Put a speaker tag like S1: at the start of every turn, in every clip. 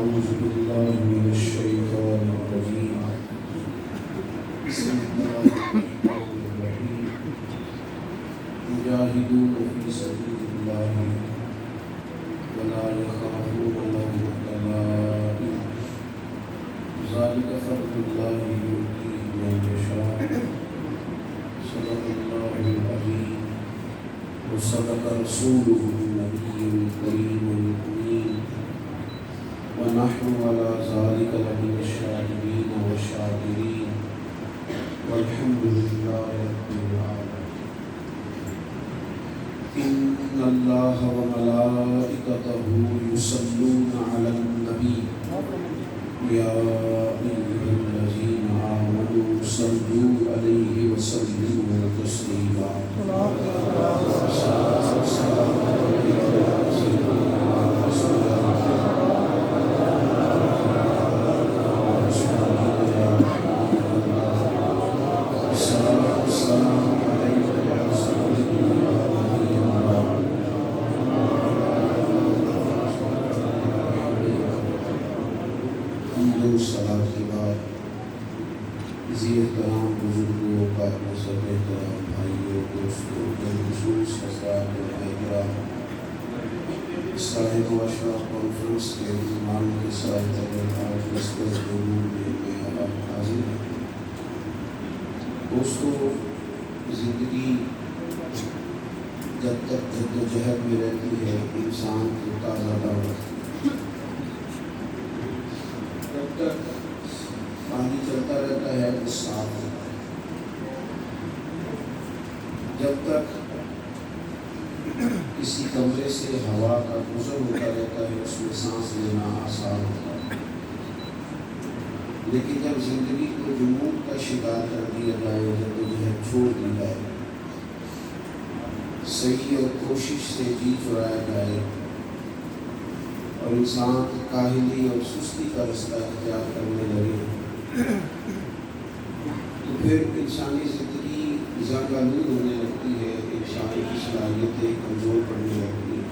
S1: أعوذ بالله من الشيطان الرجيم بسم الله الرحمن الرحيم يجاهدون في سبيل الله ولا يخافون لومة لائم ذلك فضل الله يؤتيه من يشاء صدق الله العظيم وصدق رسوله النبي الكريم الأمين ونحن على ذلك لمن الشاهدين والشاكرين والحمد لله رب العالمين. إن الله وملائكته يصلون على النبي يا أيها الذين آمنوا صلوا عليه وسلموا تسليما. سلام کے بعد عزیز کرام بزرگوں کا نصب احترام بھائیوں دوستوں بالخصوص حضرات کرام صاحب و اشراف کانفرنس کے مہمان کے ساتھ آج مستقبل ضرور میں آپ حاضر ہیں. دوستوں، زندگی جب تک جدوجہد میں رہتی ہے انسان کو تازہ دعوت تک پانی چلتا رہتا ہے وہ صاف ہوتا ہے. جب تک کسی کمرے سے ہوا کا گزر ہوتا رہتا ہے اس میں سانس لینا آسان ہوتا ہے. لیکن جب زندگی کو جنون کا شکار کر دیا جائے، جدوجہد چھوڑ دی جائے، صحیح اور کوشش سے جی چرایا جائے اور انسان کاہلی اور سستی کا رستہ اختیار کرنے لگے تو پھر انسانی زندگی زنگآلود ہونے لگتی ہے. انسان کی صلاحیتیں کمزور پڑنے لگتی ہیں.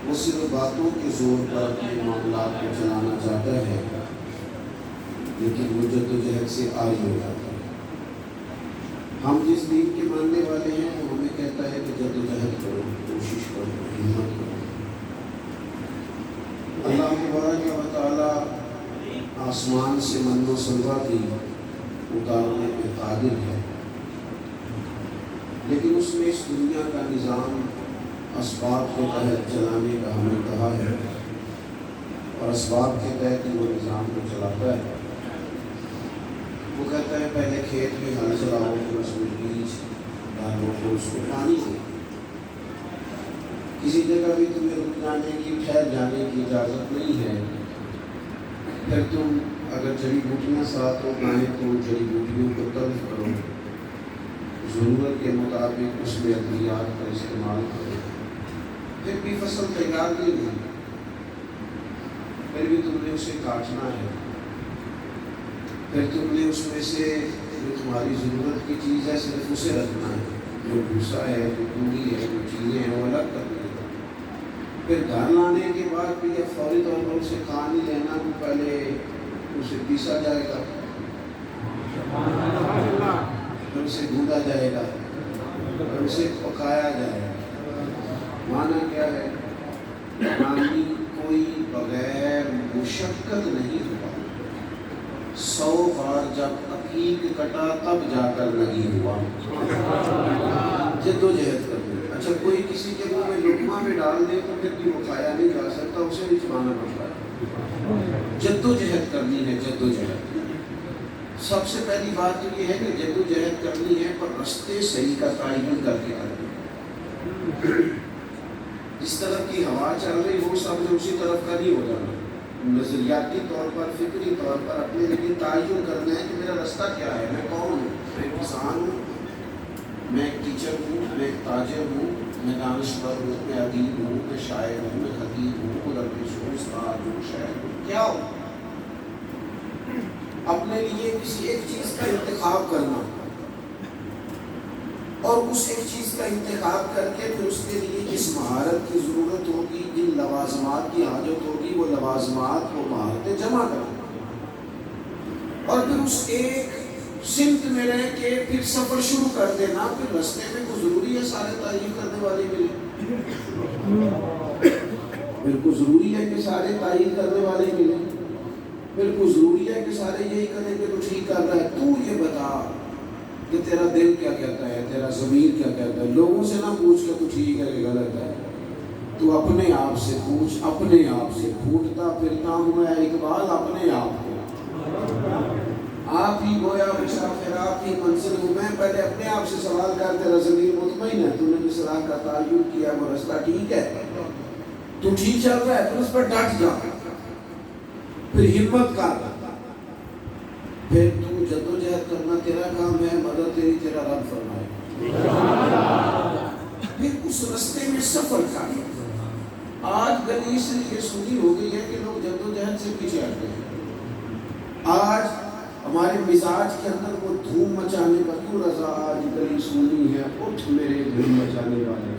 S1: وہ صرف باتوں کے زور پر اپنے معاملات کو چلانا چاہتا ہے لیکن وہ جدوجہد سے عاری ہو جاتا ہے. ہم جس دین کے ماننے والے ہیں وہ ہمیں کہتا ہے کہ جدوجہد کرو، کوشش کرو، ہمت کرو. اللہ تبارک و تعالیٰ آسمان سے من و سلوہ بھی اتارنے پہ قادر ہے، لیکن اس میں اس دنیا کا نظام اسباب کے تحت چلانے کا ہمیں کہا ہے اور اسباب کے تحت ہی وہ نظام کو چلاتا ہے. وہ کہتا ہے پہلے کھیت میں ہل چلاؤ، پھر اس میں بیج ڈالو، پھر اس کو پانی دو. کسی جگہ بھی تمہیں رک جانے کی، ٹھہر جانے کی اجازت نہیں ہے. پھر تم اگر جڑی بوٹیاں ساتھ اگائیں تو جڑی بوٹیوں کو تلف کرو، ضرورت کے مطابق اس میں ادویات کا استعمال کرو. پھر بھی فصل تیار نہیں ہوئی، پھر بھی تم نے اسے کاٹنا ہے. پھر تم نے اس میں سے جو تمہاری ضرورت کی چیز ہے صرف اسے رکھنا ہے، جو بھوسا ہے، جو پوری ہے، جو چیزیں ہیں وہ الگ کرنی ہے. پھر گھر لانے کے بعد بھی یہ فوری طور پر اسے کھا نہیں لینا، تو پہلے اسے پیسا جائے گا، پھر اسے گوندا جائے گا، پھر اسے پکایا جائے گا. معنی کیا ہے؟ یعنی کوئی بغیر مشقت نہیں ہوا. 100 بار جب عقیق کٹا تب جا کر نہیں ہوا. جدوجہد کر دیں. اچھا، کوئی کسی کے منہ میں لقمہ میں ڈال دے تو پھر بھی وہ کھایا نہیں جا سکتا، اسے بھی چبانا پڑتا ہے. جدوجہد کرنی ہے. جدوجہد سب سے پہلی بات تو یہ ہے کہ جدوجہد کرنی ہے پر رستے صحیح کا تعین کر کے کرنی ہے. جس طرف کی ہوا چل رہی ہو سب نے اسی طرف کا نہیں ہو جانا. نظریاتی طور پر، فکری طور پر اپنے لیے تعین کرنا ہے کہ میرا رستہ کیا ہے. میں کون ہوں؟ میں کسان ہوں، میں ایک ٹیچر ہوں، میں ایک تاجر ہوں، میں دانشور ہوں، میں ادیب ہوں، میں شاعر ہوں، میں خطیب ہوں، مدرس ہوں، استاد ہوں، شاعر ہوں. کیا ہوں؟ اپنے لیے کسی ایک چیز کا انتخاب کرنا اور اس ایک چیز کا انتخاب کر کے پھر اس کے لیے جس مہارت کی ضرورت ہوگی، جن لوازمات کی حاجت ہوگی، وہ لوازمات لوازمات وہ مہارتیں جمع کرنا اور پھر اس ایک سمت میں رہ کے پھر سفر شروع کر دینا. پھر رستے میں کوئی ضروری ہے سارے تعریف کرنے والے ملے؟ بالکل ضروری ہے کہ سارے تعریف کرنے والے ملے؟ بالکل ضروری ہے کہ سارے یہی کریں کہ تو ٹھیک کر رہا ہے. تو یہ بتا کہ تیرا دل کیا کہتا ہے, تیرا ضمیر کیا کہتا ہے. لوگوں سے نہ پوچھ کہ تو ٹھیک ہے کہ غلط ہے, تو اپنے آپ سے پوچھ. اپنے آپ سے پھوٹتا پھرتا ہوں میں اقبال اپنے آپ کو, آپ ہی گویا مسافر, آپ ہی منزل ہوں میں. پہلے اپنے آپ سے سوال کر, تیرا ضمیر مطمئن ہے؟ تو نے جس راہ کا تعین کیا وہ رستہ ٹھیک ہے؟ تو ٹھیک چل رہا ہے تو اس پر ڈٹ جا, پھر ہمت کر, پھر تو جدوجہد کرنا تیرا کام ہے, مدد تیری تیرا رب فرمائے. پھر اس رستے میں سفر کر. آج گلی سے یہ سنی ہو گئی ہے کہ لوگ جدوجہد سے پیچھے ہٹ گئے. آج ہمارے مزاج کے اندر وہ دھوم مچانے کا, کیوں رضا آج گلی سنی ہے, اٹھ میرے دھوم مچانے والے,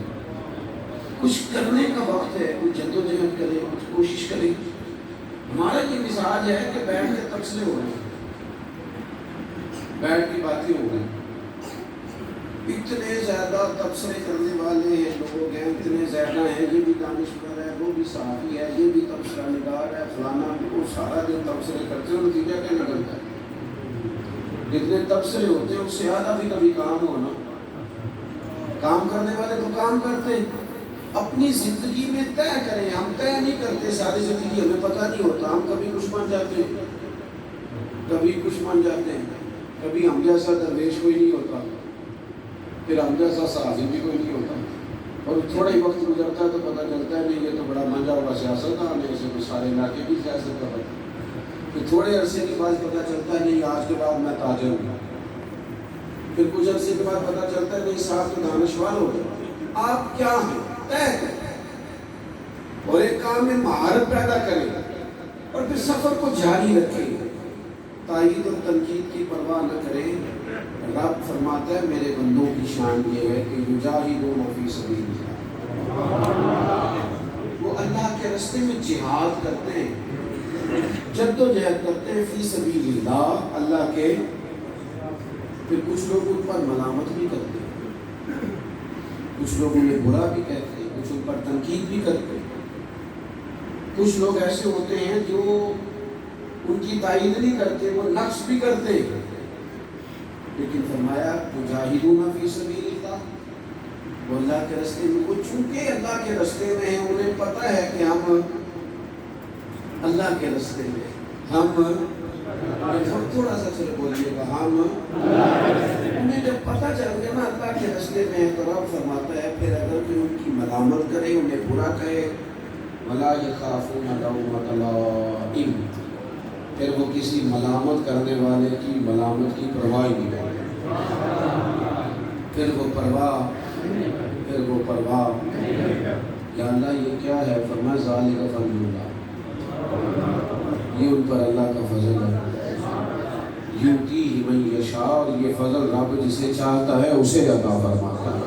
S1: کچھ کرنے کا وقت ہے, کچھ جدوجہد کرے, کچھ کوشش کرے. ہمارا یہ مزاج ہے کہ بیٹھ کے تبصرے ہو رہے ہیں, بیٹھ کی باتیں ہو رہی. اتنے زیادہ تبصرے کرنے والے ہیں لوگ ہیں, اتنے زیادہ ہیں. یہ بھی دانشور ہے, وہ بھی صحافی ہے, یہ بھی تبصرہ نگار ہے, فلانا بھی. وہ سارا دن تبصرے کرتے ہیں, نتیجہ کیا نکلتا ہے؟ جتنے تبصرے ہوتے ہیں اس سے زیادہ بھی کبھی کام ہونا. کام کرنے والے تو کام کرتے ہیں. اپنی زندگی میں طے کریں. ہم طے نہیں کرتے ساری زندگی, ہمیں پتہ نہیں ہوتا. ہم کبھی کچھ بن جاتے ہیں, کبھی کچھ بن جاتے ہیں. کبھی ہم جیسا درویش کوئی نہیں ہوتا, پھر ہم جیسا صحافی بھی کوئی نہیں ہوتا. اور تھوڑا ہی وقت گزرتا ہے تو پتہ چلتا ہے نہیں یہ تو بڑا منجا ہوا سیاستدان ہے, اسے تو سارے علاقے کی سیاست کا پتہ. پھر تھوڑے عرصے کے بعد پتہ چلتا ہے نہیں آج کے بعد میں تاجر ہوں. پھر کچھ عرصے کے بعد پتہ چلتا ہے نہیں صاحب تو دانشور ہو گئے. آپ کیا ہیں طے کریں اور ایک کام میں مہارت پیدا کریں اور پھر سفر کو جاری رکھیں. تائید اور تنقید کی پرواہ نہ کریں. رب فرماتا ہے میرے بندوں کی شان یہ ہے کہ یجاہدون فی سبیل اللہ, وہ اللہ کے راستے میں جہاد کرتے ہیں, جدوجہد کرتے ہیں فی سبیل اللہ, اللہ کے. پھر کچھ لوگ ان پر ملامت بھی کرتے ہیں, کچھ لوگ انہیں برا بھی کہتے ہیں, کچھ ان پر تنقید بھی کرتے ہیں. کچھ لوگ ایسے ہوتے ہیں جو ان کی تائید نہیں کرتے, وہ نقص بھی کرتے ہیں. لیکن فرمایا مجاہدون فی سبیل اللہ, وہ اللہ کے راستے میں, وہ چونکہ اللہ کے راستے میں ہیں, انہیں پتہ ہے کہ ہم اللہ کے راستے میں, ہم تھوڑا سا چلے بولیے گا, ہم انہیں جب پتہ چل گیا نا اللہ کے راستے میں ہے, تو رب فرماتا ہے پھر اگر کوئی ان کی ملامت کرے, انہیں برا کہے, وَلَا يَخَافُونَ لَوْمَةَ لَائِمٍ, پھر وہ کسی ملامت کرنے والے کی ملامت کی پرواہ نہیں کرتے. پھر وہ پرواہ یا اللہ یہ کیا ہے؟ فرمایا ذَلِكَ فَضْلُ اللَّهِ, یہ ان پر اللہ کا فضل ہے. یُؤْتِیہِ مَن یشاء, اور یہ فضل رب جسے چاہتا ہے اسے عطا فرماتا ہے.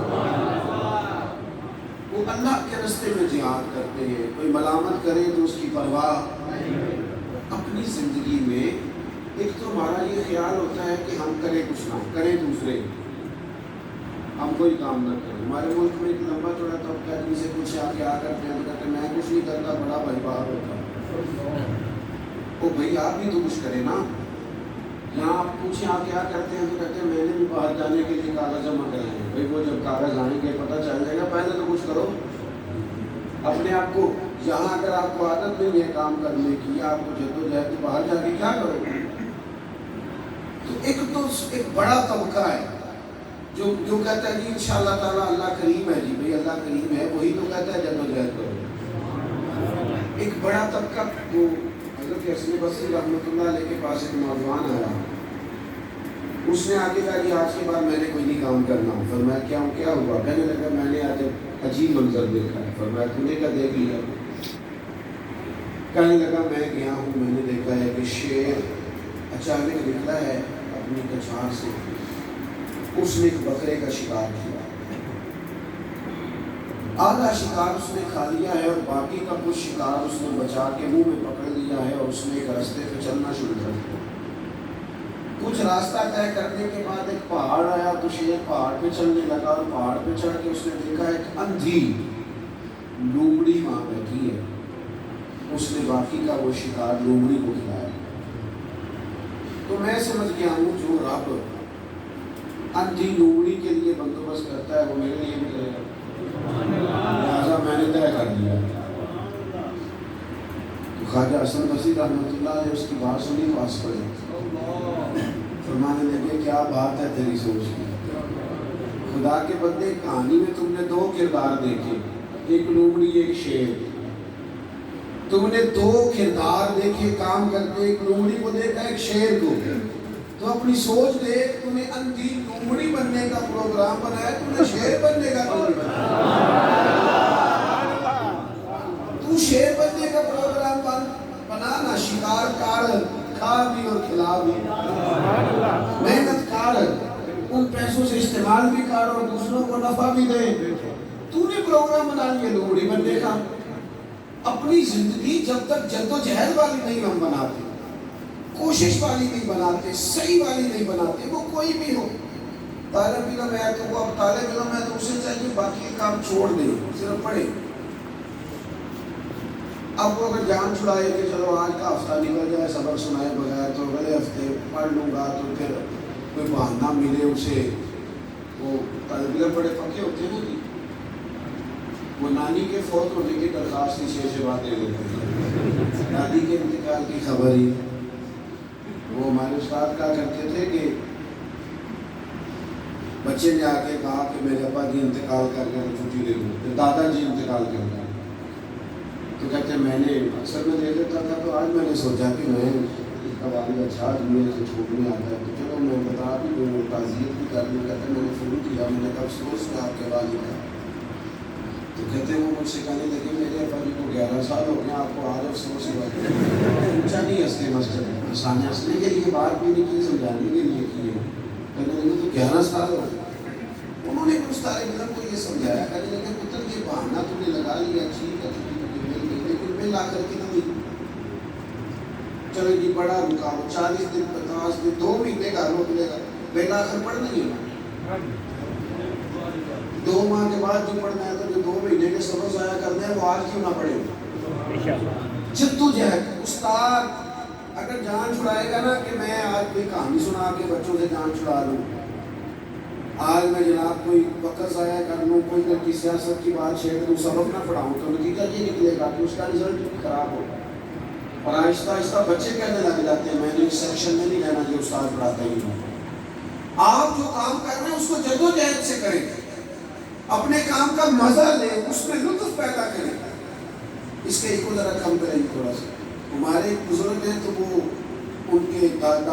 S1: وہ اللہ کے راستے میں جہاد کرتے ہیں. کوئی ملامت کرے تو اس کی پرواہ. اپنی زندگی میں ایک تو ہمارا یہ خیال ہوتا ہے کہ ہم کریں کچھ نہ کریں, دوسرے ہم کوئی کام نہ کریں. ہمارے ملک میں ایک لمبا چوڑا طبقہ ہے, جن سے پوچھے آپ کیا کرتے ہیں تو کہتے ہیں میں کچھ نہیں کرتا, بڑا بھائی باہر ہوتا ہے. او بھائی آپ بھی تو کچھ کریں نا. یہاں آپ پوچھیں آپ کیا کرتے ہیں تو کہتے ہیں میں نے بھی باہر جانے کے لیے کاغذ جمع کرے ہیں. بھائی وہ جب کاغذ آنے کے پتہ چل جائے گا, پہلے تو کچھ کرو اپنے آپ کو. یہاں اگر آپ کو عادت نہیں ہے کام کرنے کی, آپ کو جدوجہد تو باہر جا کے کیا کرو. تو ایک بڑا طبقہ ہے جو کہتا ہے جی انشاءاللہ تعالیٰ اللہ کریم ہے. جی بھائی اللہ کریم ہے, وہی تو کہتا ہے جدوجہد کرو. ایک بڑا طبقہ, وہ حضرت حسن بصری رحمۃ اللہ علیہ کے پاس ایک نوجوان آیا, اس نے آگے کہا کہ آج کے بعد میں نے کوئی نہیں کام کرنا. فرمایا کیا ہوا؟ کہنے لگا میں نے آج عجیب منظر دیکھا ہے. فرمایا تو نے کیا دیکھ لیا؟ کہنے لگا میں گیا ہوں, میں نے دیکھا ہے کہ شیر اچانک نکلا ہے اپنی کچھار سے, اس نے ایک بکرے کا شکار کیا. آدھا شکار اس نے کھا لیا ہے اور باقی کا کچھ شکار اس نے بچا کے منہ میں پکڑ لیا ہے اور اس نے ایک راستے پہ چلنا شروع کر دیا۔ کچھ راستہ طے کرنے کے بعد ایک پہاڑ آیا تو شیر پہاڑ پہ چلنے لگا اور پہاڑ پہ چڑھ کے اس نے دیکھا ایک اندھی لومڑی وہاں بیٹھی ہے۔ اس نے باقی کا وہ شکار لومڑی کو کھلایا۔ تو میں سمجھ گیا ہوں جو رب اندھی لومڑی کے لیے بندوبست کرتا ہے وہ میرے لیے بھی کرے گا، لہٰذا میں نے طے کر لیا۔ تو خواجہ حسن بصری رحمۃ اللہ نے اس کی بات سنی تو ہنس پڑے، فرمانے لگے کیا بات ہے تیری سوچ کی، خدا کے بندے کہانی میں تم نے دو کردار دیکھے، ایک لومڑی ایک شیر، تم نے دو کردار دیکھے کام کرتے، ایک لومڑی کو دیکھا ایک شیر کو، تو اپنی سوچ دے تم نے اندھی لومڑی بننے کا پروگرام بنایا، تم نے شیر بننے کا نہیں بنایا۔ تو شیر بننے کا پروگرام بنانا، شکار کار، کھا بھی اور کھلا بھی، محنت کار، ان پیسوں سے استعمال بھی کر اور دوسروں کو نفع بھی دے۔ تو نے پروگرام بنا لیا لومڑی بننے کا۔ اپنی زندگی جب تک جد و جہد والی نہیں ہم بناتے، کوشش والی نہیں بناتے، صحیح والی نہیں بناتے، وہ کوئی بھی ہو، طالب علم ہے تو وہ اب طالب علم ہے تو اسے چاہیے باقی کام چھوڑ دے، صرف پڑھے۔ اب وہ اگر جان چھڑائے کہ چلو آج کا ہفتہ نکل جائے صبر سنائے بغیر تو اگلے ہفتے پڑھ لوں گا، تو پھر کوئی بہانہ ملے اسے، وہ طالب علم بڑے پکے ہوتے ہیں جی، وہ نانی کے فوت ہونے کی درخواست ہی 6 بات دے دیتے ہیں، دادی کے انتقال کی خبر ہی۔ وہ ہمارے استاد کہا کرتے تھے کہ بچے نے آ کے کہا کہ میرے ابا جی انتقال کر گئے تو چھٹی دے دوں، دادا جی انتقال کر گئے، تو کہتے میں نے اکثر میں دے دیتا تھا، تو آج میں نے سوچا کہ میں اس کا والد اچھا میرے سے چھوٹنے آتا ہے تو چلو میں بتا بھی دوں، تعزیت بھی کر دوں۔ کہتے میں نے شروع کیا، میں نے کب افسوس میں آپ کے والد کا، تو کہتے ہیں وہ مجھ سے کہنے لگے میرے ابا جی کو 11 سال ہو گیا، آپ کو آج افسوس ہوا؟ اونچا نہیں ہنستے مسجد میں، ہنسنے کے لیے بات بھی نہیں کی، سمجھانے کے لیے کی ہے۔ کہنے لگے تو 11 سال ہو گیا۔ انہوں نے اس طالب علم کو یہ سمجھایا، کہنے لگے پتر یہ بہانہ تم نے لگا لیا، ٹھیک ہے لیکن بل آ کر کے نہ ملی۔ چلو جی بڑا رکاوٹ 40 دن 50 دن 2 مہینے کا روک لے گا، بل آخر پڑھ نہیں ہے، 2 ماہ کے بعد جو پڑھنا ہے تو جو 2 مہینے کے سبق ضائع کرنا ہے وہ آج کیوں نہ پڑھے۔ جدوجہد استاد اگر جان چھڑائے گا نا کہ میں آج کوئی کہانی سنا کے بچوں سے جان چھڑا لوں، آج میں جناب کوئی وقت ضائع کر لوں، کوئی گھر کی سیاست کی بات چھیڑ دوں، سبق نہ پڑھاؤں، تو نتیجہ یہ نکلے گا کہ اس کا رزلٹ بھی خراب ہوگا۔ اور آہستہ آہستہ بچے کہنے لگ جاتے ہیں میں نے اس سیکشن میں نہیں رہنا جو استاد پڑھاتا ہی نہیں۔ آپ جو کام کر رہے ہیں اس کو جدوجہد سے کریں، اپنے کام کا مزہ لیں، اس میں لطف پیدا کریں۔ اس کے ایک ذرا کم کریں تھوڑا سا۔ ہمارے بزرگ ہیں تو وہ ان کے دادا